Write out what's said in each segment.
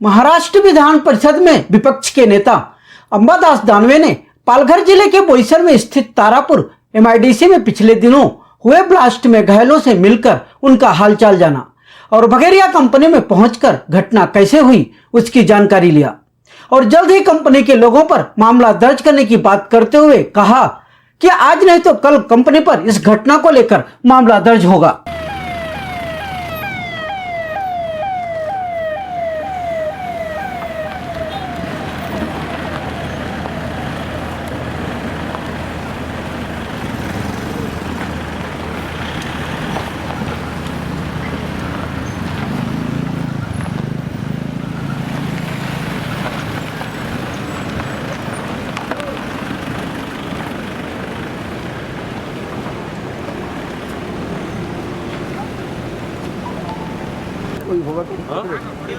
महाराष्ट्र विधान परिषद में विपक्ष के नेता अंबादास दानवे ने पालघर जिले के बोईसर में स्थित तारापुर एमआईडीसी में पिछले दिनों हुए ब्लास्ट में घायलों से मिलकर उनका हालचाल जाना और बघेरिया कंपनी में पहुंचकर घटना कैसे हुई उसकी जानकारी लिया और जल्द ही कंपनी के लोगों पर मामला दर्ज करने की बात करते हुए कहा कि आज नहीं तो कल कंपनी पर इस घटना को लेकर मामला दर्ज होगा।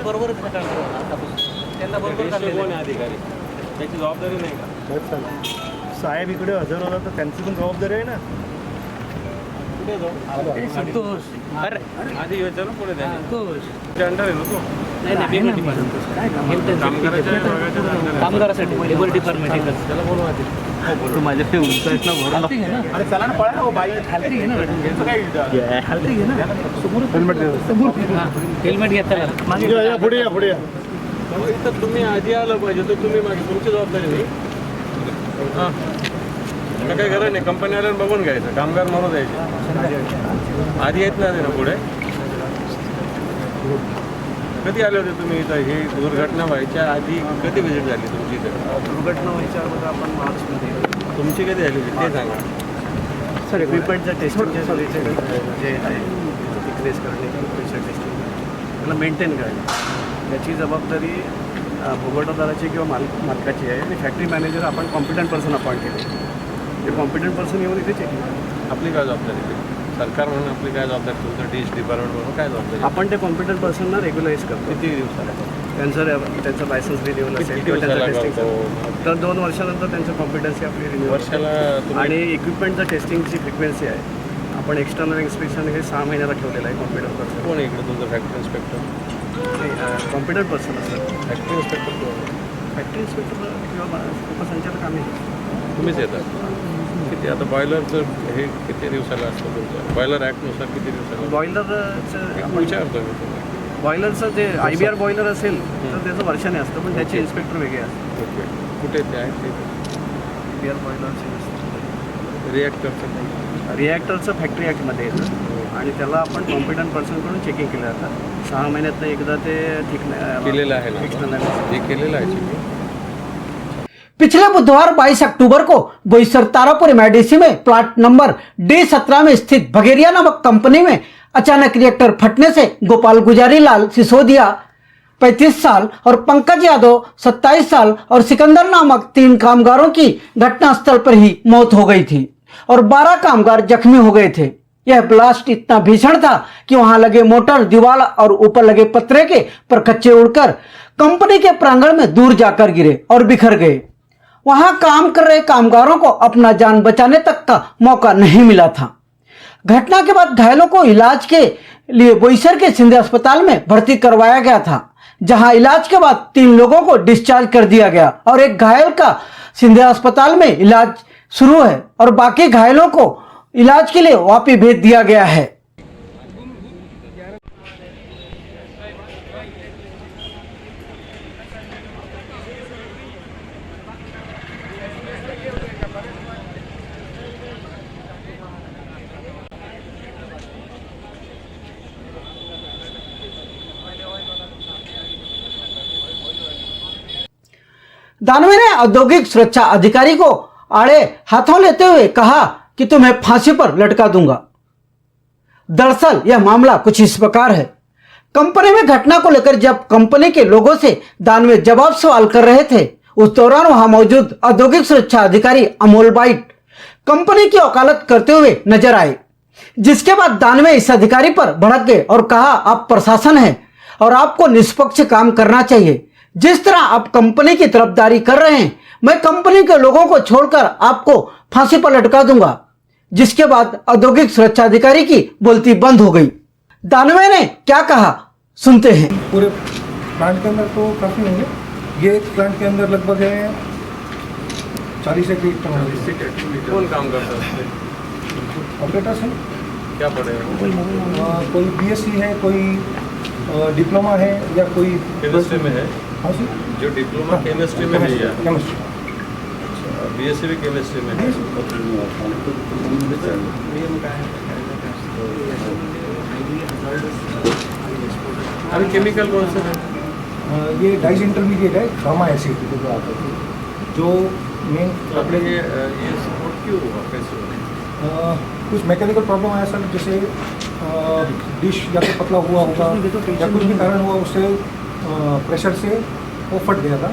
बरोबर त्यांना बरोबर अधिकारी त्याची जबाबदारी नाही का? साहेब इकडे हजर होता तर त्यांची पण जबाबदारी आहे ना. कुठे जाऊ संतोष अरे आधी विचारू पुढे द्या संतोष अंडर आहे ना तो कामगारासाठी लेबर डिपार्टमेंट त्याला बोलवा तू माझ्या ते उंच आहेत ना अरे चला ना पळा ना बाई खालती घे ना खालती घे ना समोर हेल्मेट घेताना मागे या पुढे या पुढे या. इथं तुम्ही आधी आलं पाहिजे तर तुम्ही मागे तुमची जबाबदारी नाही. हां काय गरज नाही कंपनीवाल्यानं बघून घ्यायचं कामगार मरू द्यायचे आधी येत नाही ना पुढे. कधी आले होते तुम्ही इथं हे दुर्घटना व्हायच्या आधी कधी व्हिजिट झाली तुमची इथं? दुर्घटना व्हायच्या अगोदर आपण मार्चमध्ये तुमची कधी झाली होती ते सांगा. सर इक्विपमेंटचं टेस्टिंगच्या जे आहे थिकनेस करणे इक्विपमेंटचं टेस्टिंग त्याला मेंटेन करणं याची जबाबदारी भोगवटादाराची किंवा मालकाची आहे. आणि फॅक्टरी मॅनेजर आपण कॉम्पिटंट पर्सन अपॉइंट केले ते कॉम्पिटंट पर्सन येऊन इथे चेकिंग. आपली काय जबाबदारी सरकार म्हणून आपली काय जबाबदारी तुमचं डिपार्टमेंट म्हणून काय जबाबदारी? आपण ते कॉम्पिटंट पर्सनना रेग्युलाइज करतो. किती दिवसाला त्यांचं लायसन्स रिन्युअल असेल किंवा दिवसाला त्यांचं करतो? टेस्टिंग तर 2 वर्षानंतर त्यांचं कॉम्पिटन्सी आपली रिन्यू वर्षाला आणि इक्विपमेंटचं टेस्टिंगची फ्रिक्वेन्सी आहे. आपण एक्सटर्नल इन्स्पेक्शन हे 6 महिन्याला ठेवलेलं आहे कॉम्पिटंट पर्सन. कोण आहे इकडे तुमचं फॅक्टरी इन्स्पेक्टर? कॉम्पिटंट पर्सन असतं. फॅक्टरी इन्स्पेक्टर कोण? फॅक्टरी इन्स्पेक्टर किंवा उपसंचालक आम्ही. तुम्हीच येतात किती? आता बॉयलरचं हे किती दिवसाला असतं तुमचं? बॉयलर ॲक्टनुसार किती दिवसाला? बॉयलरचं विचारतो मी तुम्हाला. बॉयलरचं जे IBR बॉयलर असेल तर त्याचं वर्षाने असतं पण त्याचे इन्स्पेक्टर वेगळे असतात. ओके कुठे ते आहेत ते? IBR बॉयलरचे नसतं. रिॲक्टरचं फॅक्टरी ॲक्टमध्ये येतं आणि त्याला आपण कॉम्पिटंट पर्सनकडून चेकिंग केलं जातं. 6 महिन्यातनं एकदा ते केलेलं आहे ना? एक्सटर्नल हे केलेलं आहे checking? पिछले बुधवार 22 अक्टूबर को बोईसर तारापुर एमआईडीसी में प्लाट नंबर D17 में स्थित बघेरिया नामक कंपनी में अचानक रिएक्टर फटने से गोपाल गुजारी लाल सिसोदिया 35 साल और पंकज यादव 27 साल और सिकंदर नामक 3 कामगारों की घटनास्थल पर ही मौत हो गई थी और 12 कामगार जख्मी हो गए थे। यह ब्लास्ट इतना भीषण था कि वहां लगे मोटर, दीवार और ऊपर लगे पतरे के परखच्चे उड़कर कंपनी के प्रांगण में दूर जाकर गिरे और बिखर गए। वहां काम कर रहे कामगारों को अपना जान बचाने तक का मौका नहीं मिला था। घटना के बाद घायलों को इलाज के लिए बोईसर के सिंधे अस्पताल में भर्ती करवाया गया था, जहां इलाज के बाद 3 लोगों को डिस्चार्ज कर दिया गया और एक घायल का सिंधे अस्पताल में इलाज शुरू है और बाकी घायलों को इलाज के लिए वापस भेज दिया गया है। दानवे ने औद्योगिक सुरक्षा अधिकारी को आड़े हाथों लेते हुए कहा कि तुम्हें फांसी पर लटका दूंगा। दरअसल यह मामला कुछ इस प्रकार है। कंपनी में घटना को लेकर जब कंपनी के लोगों से दानवे जवाब सवाल कर रहे थे, उस दौरान वहां मौजूद औद्योगिक सुरक्षा अधिकारी अमोल बाइट कंपनी की वकालत करते हुए नजर आए, जिसके बाद दानवे इस अधिकारी पर भड़क गए और कहा आप प्रशासन है और आपको निष्पक्ष काम करना चाहिए। जिस तरह आप कंपनी की तरफदारी कर रहे हैं, मैं कंपनी के लोगों को छोड़कर आपको फांसी पर लटका दूंगा। जिसके बाद औद्योगिक सुरक्षा अधिकारी की बोलती बंद हो गई। दानवे ने क्या कहा सुनते हैं। पूरे प्लांट के अंदर तो काफ़ी होंगे। ये एक प्लांट के अंदर लगभग है 40 से 30 टन। कौन काम करता है? ऑपरेटर्स हैं। क्या पड़ेगा? कोई बीएससी है, कोई डिप्लोमा है, या कोई केमिस्ट्री में है। हाँ जी, जो डिप्लोमा केमिस्ट्री में है या केमिस्ट्री। बीएससी भी केमिस्ट्री में है। अभी केमिकल कौन से है? ये डाइज इंटरमीडिएट है, गामा एसिड, जो मेन तो आपने ये सपोर्ट क्यों हुआ, कैसे हुआ? कुछ मैकेनिकल प्रॉब्लम आया सर, जैसे डिश या तो पतला हुआ होगा या कुछ भी कारण हुआ, उससे प्रेशर से वो फट गया था।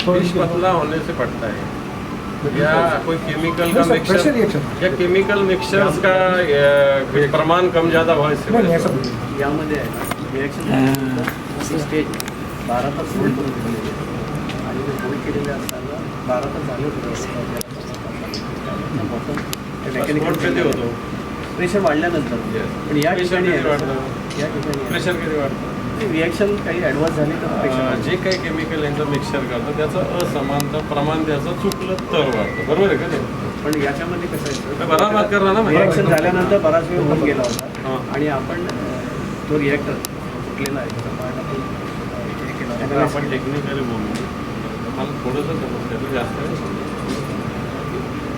तो डिश पतला होने से फटता है या कोई केमिकल का प्रेशर मिक्सचर रिएक्शन। या केमिकल मिक्सचर्स का प्रमाण कम ज़्यादा हुआ इससे? नहीं, ऐसा कुछ नहीं। यामध्ये आहे ना रिॲक्शन स्टेज 12 तास होल्ड करून ठेवलेली आहे. आणि ते होल्ड केलेले असताना 12 तास झाले होते. मेकॅनिकल होतो प्रेशर वाढल्यानंतर पण या ठिकाणी या ठिकाणी प्रेशर कधी वाढतं? रिॲक्शन काही ॲडव्हान्स झाले तर प्रेशर जे काही केमिकल यांचं मिक्सचर करतं त्याचं असमानता प्रमाण त्याचं चुकलं तर वाढतं. बरोबर आहे का ते? पण याच्यामध्ये कसं आहे बराच बात करणार ना. रिॲक्शन झाल्यानंतर बराच वेळ होऊन गेला होता आणि आपण तो रिॲक्टर फुटलेला आहे त्याचा पार्ट आपण आपण टेक्निकली बोलू. मला थोडंसं समजतं जास्त नाही.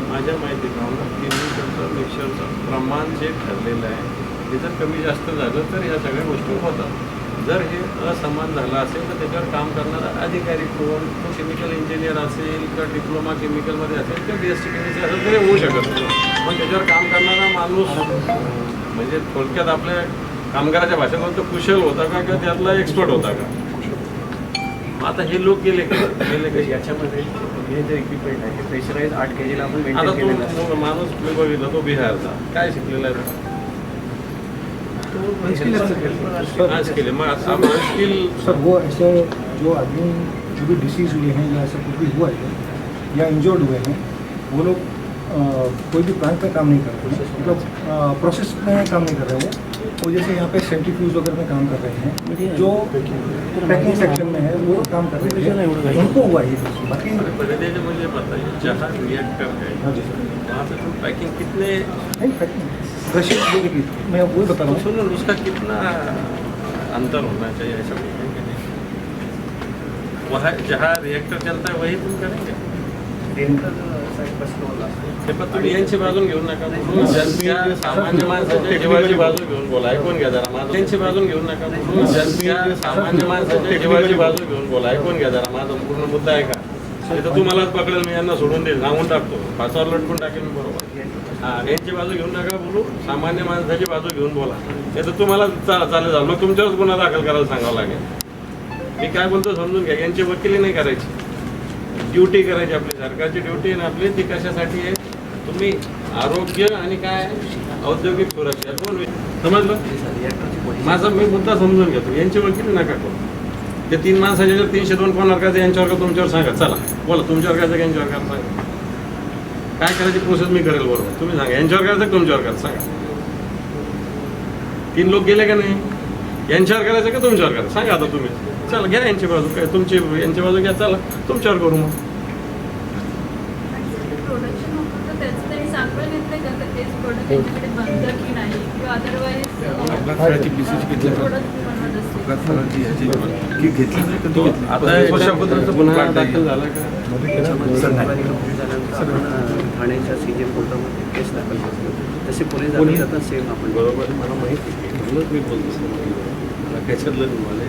माझ्या माहितीप्रमाणे केमिकलचं मिक्सरचं प्रमाण जे ठरलेलं आहे ते जर कमी जास्त झालं तर ह्या सगळ्या गोष्टी होतात. जर हे असमान झालं असेल तर त्याच्यावर काम करणारा अधिकारी कोण, तो केमिकल इंजिनियर असेल किंवा डिप्लोमा केमिकलमध्ये असेल किंवा BSc केमिकल असेल तरी होऊ शकत नाही. पण त्याच्यावर काम करणारा माणूस म्हणजे थोडक्यात आपल्या कामगाराच्या भाषेत म्हणतो कुशल होता का किंवा त्यातला एक्सपर्ट होता का? आता हे लोक गेले का याच्यामध्ये हे जे इक्विपमेंट आहे प्रेशराईज 8 kg आपण मेंटेन केलेलं आहे. माणूस मी बघितला तो बिहारचा काय शिकलेला आहे स्किल. मग आता स्किल सर वो ऐसे जो आदमी जो भी डिसीज हुए हैं या ऐसा कुछ भी हुआ है या इंजर्ड हुए हैं, वो लोग कोई भी प्लांट में काम नहीं करते हैं, मतलब प्रोसेस में काम नहीं कर रहे हैं वो जैसे यहाँ पे सेंट्रीफ्यूज वगैरह में काम कर रहे हैं, जो पैकिंग सेक्शन में है वो काम कर रहे हैं, उनको हुआ ही। बाकी पहले मुझे बताइए जहाँ रिएक्टर है हाँ जी सर, वहाँ पे तुम पैकिंग कितने नहीं पैकिंग रशियन देखिए की मैं वही बता रहा हूँ। सुनो उसका कितना अंतर होना चाहिए ऐसा कुछ है कि नहीं? वहाँ जहाँ रिएक्टर चलता है वही तुम करेंगे. ते पण तुम्ही यांची बाजून घेऊन नका बोलू. जनतेच्या सामान्य माणसाच्या जीवाची बाजू घेऊन बोला. ऐकून घ्या जरा माझं. त्यांची बाजून घेऊन नका बोलू. जनतेच्या सामान्य माणसाच्या जीवाची बाजू घेऊन बोला. ऐकून घ्या जरा माझा पूर्ण मुद्दा आहे का? तर तुम्हालाच पकडेल मी, यांना सोडून देईल, सांगून टाकतो, फासावर लटकून टाकेल मी. बरोबर. हां, यांची बाजू घेऊन नका बोलू, सामान्य माणसाची बाजू घेऊन बोला. नाही तर तुम्हाला चालेल झालं मग तुमच्यावरच गुन्हा दाखल करायला सांगावं लागेल. मी काय बोलतो समजून घ्या. यांची वकिली नाही करायची, ड्युटी करायची. आपली सरकारची ड्युटी आहे ना आपली, ती कशासाठी आहे? तुम्ही आरोग्य आणि काय औद्योगिक सुरक्षा दोन समजलं माझा. मी मुद्दा समजून घेतो. यांची वकिली नका करू. ते 3 माणसाच्या 302 कोणावर करायचं, यांच्यावर का तुमच्यावर सांगा. चला बोला, तुमच्यावर करायचं का यांच्यावर करायचं? काय करायची प्रोसेस मी करेल. बरोबर तुम्ही सांगा, यांच्यावर करायचं का तुमच्यावर करायचं सांगा. 3 लोक गेले का नाही? यांच्यावर करायचं का तुमच्यावर करायचं सांगा. आता तुम्ही चला घ्या यांची बाजू, काय तुमची यांची बाजू घ्या, चला तुमच्यावर करू. मग प्रोडक्शन होतं तर त्याचं त्यांनी सॅम्पल घेतले का तेच प्रोडक्ट त्यांच्याकडे बनतं की नाही किंवा अदरवाईज प्रोडक्ट बनवत असतील. आता गुन्हा दाखल झाला का? ठाण्याच्या CGM कोर्टामध्ये केस दाखल करतो. तसे पोलीस दाखल करतात सेम आपण. बरोबर मला माहिती आहे. म्हणूनच मी बोलतो मला त्याच्यातलं मला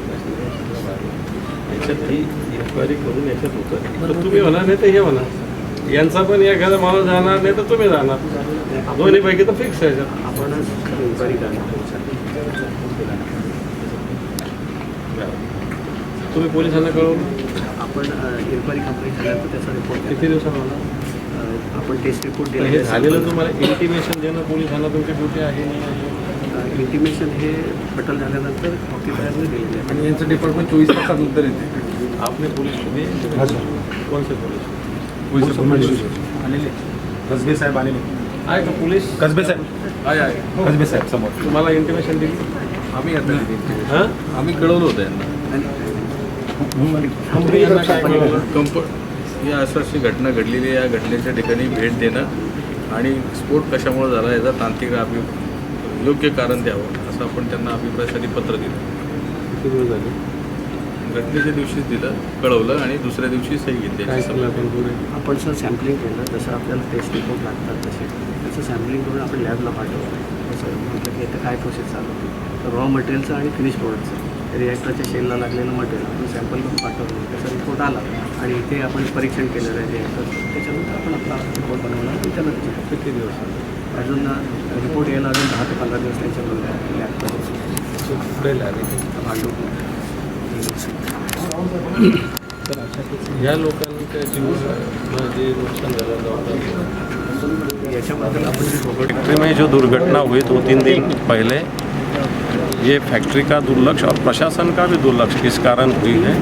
याच्यात ही इन्क्वायरी करून याच्यात होतं. तर तुम्ही होणार नाही तर हे होणार. यांचा पण एखादा माणूस जाणार नाही तर तुम्ही जाणार. दोन्हीपैकी तर फिक्स आहे. आपणच इन्क्वायरी करणार. तुम्ही पोलिसांना कळवून आपण इन्क्वायरी कंप्लीट झाल्यानंतर त्याचा रिपोर्ट किती दिवसांना होणार? आपण टेस्ट रिपोर्ट हे दिले. झालेलं तुम्हाला इंटिमेशन देणं पोलिसांना तुमची ड्युटी आहे नाही आहे? इंटिमेशन हे फटल झाल्यानंतर ऑक्युपायरने दिलेले आहे. आणि यांचं डिपार्टमेंट 24 तासानंतर येते. आपने पुलिस तुम्ही हाँ सर, कोण से पोलीस आलेले कसबे साहेब आलेले. आहे का पोलीस? कसबे साहेब आहे कसबे साहेब समोर. तुम्हाला इंटिमेशन दिली? आम्ही आता हां आम्ही कळवलं होतं यांना. आणि या अशी घटना घडलेली आहे, या घटनेच्या ठिकाणी भेट देणं आणि स्फोट कशामुळे झाला याचा तांत्रिक योग्य कारण द्यावं असं आपण त्यांना अभिप्रायासाठी पत्र दिलं. किती दिवस झाले? घटनेच्या दिवशीच दिलं, कळवलं आणि दुसऱ्या दिवशी सही घेतली. काय केलं आपण पुढे? आपण सर सॅम्पलिंग केलं, जसं आपल्याला टेस्ट रिपोर्ट लागतात तसे त्याचं सॅम्पलिंग करून आपण लॅबला पाठवलं. तसं म्हटलं की इथं काय प्रोसेस चालू होती, तर रॉ मटेरियलचं आणि फिनिश प्रोडक्टचं रिॲक्टरच्या शेलला लागलेलं मटेरियल आपण सॅम्पल करून पाठवलं. त्याचा रिपोर्ट आला आणि इथे आपण परीक्षण केलेलं आहे रिॲक्टर. त्याच्यानंतर आपण आपला रिपोर्ट बनवला आणि त्याला किती दिवस झाले? अजून रिपोर्ट यायला अजून 10 ते 15 दिवस त्यांच्याबरोबर लॅबमध्ये पुढे लॅब भांडूप. या लोकांच्या जीवन जे नुकसान झालं याच्याबद्दल आपण जे भोगट फैक्ट्री में जो दुर्घटना हुई 2-3 दिन पहले, ये फैक्ट्री का दुर्लक्ष्य और प्रशासन का भी दुर्लक्ष्य किस कारण हुई है,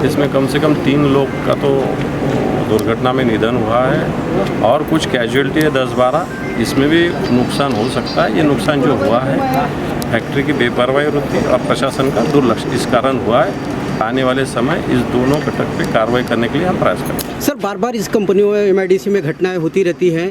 इसमें कम से कम 3 लोग का तो दुर्घटना में निधन हुआ है और कुछ कैजुअलिटी है 10-12, इसमें भी नुकसान हो सकता है. ये नुकसान जो हुआ है फैक्ट्री की बेपरवाही वृत्ति और प्रशासन का दुर्लक्ष्य इस कारण हुआ है. आने वाले समय इस दोनों घटक पे कार्रवाई करने के लिए हम प्रयास करेंगे. सर बार बार इस कंपनियों में MIDC में घटनाएं होती रहती हैं,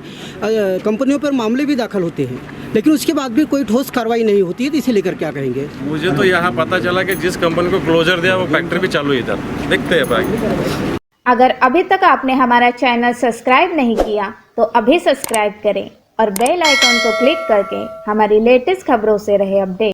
कंपनियों पर मामले भी दाखिल होते हैं, लेकिन उसके बाद भी कोई ठोस कार्रवाई नहीं होती है, तो इसे लेकर क्या कहेंगे? मुझे तो यहाँ पता चला कि जिस कंपनी को क्लोजर दिया वो फैक्ट्री भी चालू है इधर. देखते हैं आगे. अगर अभी तक आपने हमारा चैनल सब्सक्राइब नहीं किया तो अभी सब्सक्राइब करें और बेल आइकॉन को क्लिक करके हमारी लेटेस्ट खबरों से रहे अपडेट.